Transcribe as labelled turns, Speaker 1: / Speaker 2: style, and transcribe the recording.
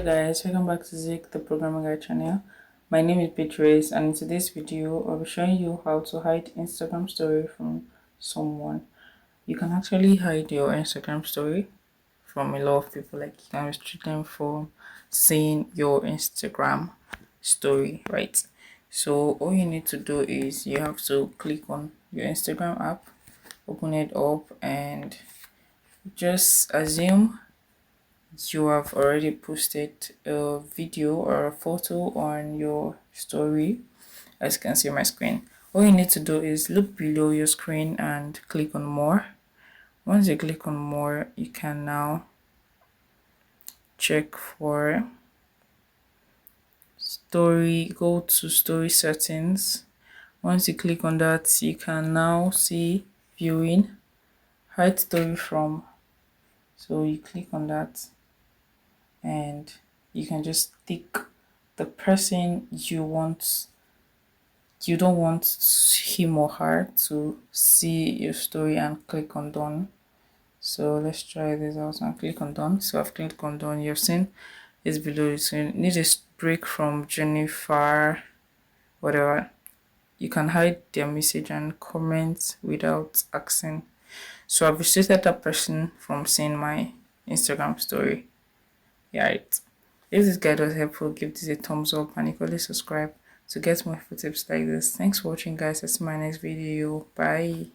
Speaker 1: guys, welcome back to Zik, the programming guide channel. My name is Beatrice, and in today's video I'll be showing you how to hide Instagram story from someone. You can actually hide your Instagram story from a lot of people, like you can restrict them from seeing your Instagram story, right? So all you need to do is you have to click on your Instagram app, open it up, and just assume you have already posted a video or a photo on your story. As you can see on my screen, all you need to do is look below your screen and click on more. Once you click on more, you can now check for story, go to story settings. Once you click on that, you can now see viewing, hide story from. So you click on that and you can just tick the person you don't want him or her to see your story and click on done. So let's try this out and click on done. So I've clicked on done. You've seen it's below. So you need a break from Jennifer, whatever. You can hide their message and comment without asking. So I've restricted that person from seeing my Instagram story. Yeah, right. If this guide was helpful, give this a thumbs up and equally subscribe to get more tips like this. Thanks for watching, guys. I'll see my next video. Bye.